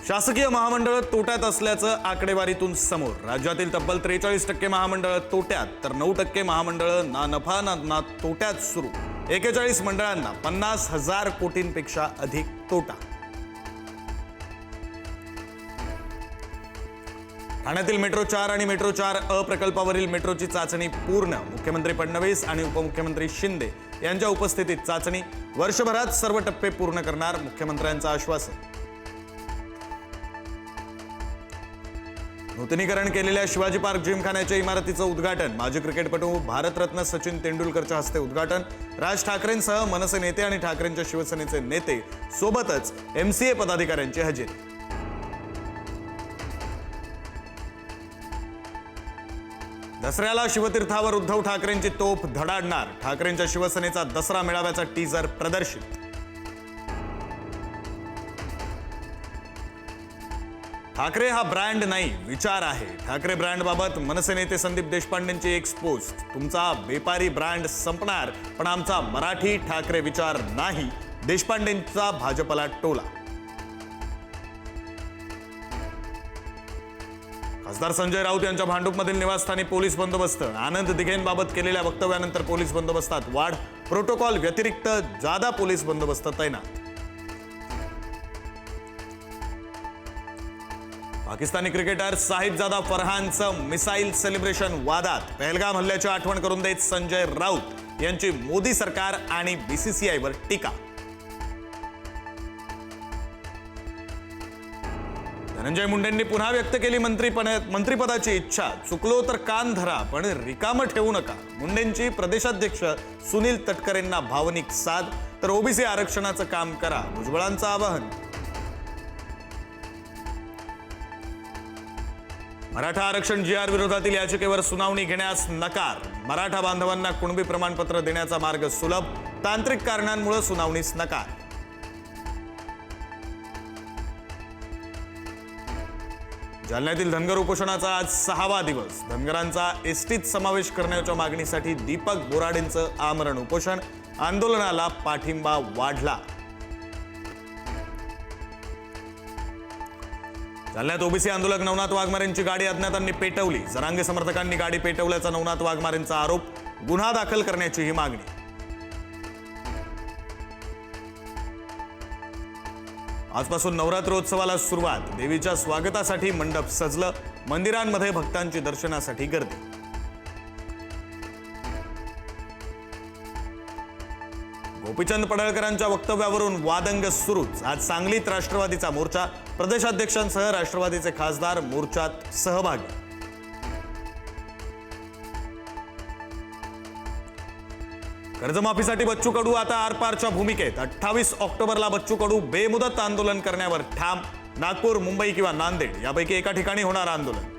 शासकीय महामंडळ तोट्यात असल्याचं आकडेवारीतून समोर। राज्यातील तब्बल 43% महामंडळ तोट्यात, तर 9% महामंडळ ना नफा ना तोट्यात सुरू। 41 मंडळांना 50,000 कोटींपेक्षा अधिक तोटा। ठाण्यातील मेट्रो 4 आणि मेट्रो 4 अ प्रकल्पावरील मेट्रोची चाचणी पूर्ण। मुख्यमंत्री फडणवीस आणि उपमुख्यमंत्री शिंदे यांच्या उपस्थितीत चाचणी। वर्षभरात सर्व टप्पे पूर्ण करणार, मुख्यमंत्र्यांचं आश्वासन। नूतनीकरण केलेल्या शिवाजी पार्क जिमखान्याच्या इमारतीचं उद्घाटन। माजी क्रिकेटपटू भारतरत्न सचिन तेंडुलकरच्या हस्ते उद्घाटन। राज ठाकरेंसह मनसे नेते आणि ठाकरेंच्या शिवसेनेचे नेते सोबतच MCA पदाधिकाऱ्यांची हजेरी। दसऱ्याला शिवतीर्थावर उद्धव ठाकरेंची तोफ धडाडणार। ठाकरेंच्या शिवसेनेचा दसरा मेळाव्याचा टीजर प्रदर्शित। ठाकरे हा ब्रँड नाही, विचार आहे। ठाकरे ब्रँडबाबत मनसे नेते संदीप देशपांडेंची एक पोस्ट। तुमचा बेपारी ब्रँड संपणार, पण आमचा मराठी ठाकरे विचार नाही, देशपांडेंचा भाजपला टोला। खासदार संजय राऊत यांच्या भांडूपमधील निवासस्थानी पोलीस बंदोबस्त। आनंद दिघेंबाबत केलेल्या वक्तव्यानंतर पोलीस बंदोबस्तात वाढ। प्रोटोकॉल व्यतिरिक्त जादा पोलीस बंदोबस्त तैनात। पाकिस्तानी क्रिकेटर साहिबजादा फरहानचं मिसाईल सेलिब्रेशन वादात। पहलगाम हल्ल्याची आठवण करून देत संजय राऊत यांची मोदी सरकार आणि BCCIवर टीका। धनंजय मुंडेंनी पुन्हा व्यक्त केली मंत्रिपदाची इच्छा। चुकलो तर कान धरा, पण रिकामं ठेवू नका। मुंडेंची प्रदेशाध्यक्ष सुनील तटकरेंना भावनिक साद, तर OBC आरक्षणाचं काम करा, भुजबळांचं आवाहन। मराठा आरक्षण GR विरोधातील याचिकेवर सुनावणी घेण्यास नकार। मराठा बांधवांना कुणबी प्रमाणपत्र देण्याचा मार्ग सुलभ, तांत्रिक कारणांमुळे सुनावणीस नकार। जालन्यातील धनगर उपोषणाचा आज 6वा दिवस। धनगरांचा एसटीत समावेश करण्याच्या मागणीसाठी दीपक बोराडेंचं आमरण उपोषण। आंदोलनाला पाठिंबा वाढला। जालन्यात OBC आंदोलक नवनाथ वाघमारेंची गाडी अज्ञातांनी पेटवली। जरांगे समर्थकांनी गाडी पेटवल्याचा नवनाथ वाघमारेंचा आरोप। गुन्हा दाखल करण्याची ही मागणी। आजपासून नवरात्रोत्सवाला सुरुवात। देवीच्या स्वागतासाठी मंडप सजलं। मंदिरांमध्ये भक्तांची दर्शनासाठी गर्दी। गोपीचंद पडळकरांच्या वक्तव्यावरून वादंग सुरूच। आज सांगलीत राष्ट्रवादीचा मोर्चा। प्रदेशाध्यक्षांसह राष्ट्रवादीचे खासदार मोर्चात सहभागी। कर्जमाफीसाठी बच्चू कडू आता आरपारच्या भूमिकेत। 28 ऑक्टोबरला बच्चू कडू बेमुदत आंदोलन करण्यावर ठाम। नागपूर, मुंबई किंवा नांदेड यापैकी एका ठिकाणी होणार आंदोलन।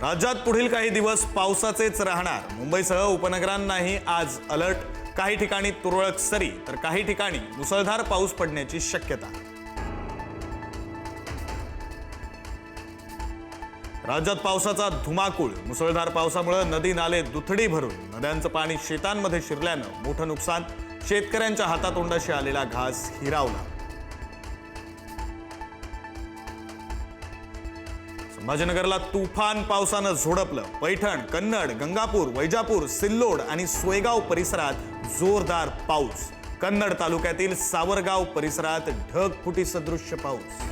राज्यात पुढील काही दिवस पावसाचेच राहणार। मुंबईसह उपनगरांनाही आज अलर्ट। काही ठिकाणी तुरळक सरी, तर काही ठिकाणी मुसळधार पाऊस पडण्याची शक्यता। राज्यात पावसाचा धुमाकूळ। मुसळधार पावसामुळे नदी नाले दुथडी भरून नद्यांचं पाणी शेतांमध्ये शिरल्यानं मोठं नुकसान। शेतकऱ्यांच्या हातातोंडाशी आलेला घास हिरावला। संभाजीनगरला तुफान पावसानं झोडपलं। पैठण, कन्नड, गंगापूर, वैजापूर, सिल्लोड आणि सोयगाव परिसरात जोरदार पाऊस। कन्नड तालुक्यातील सावरगाव परिसरात ढगफुटी सदृश्य पाऊस।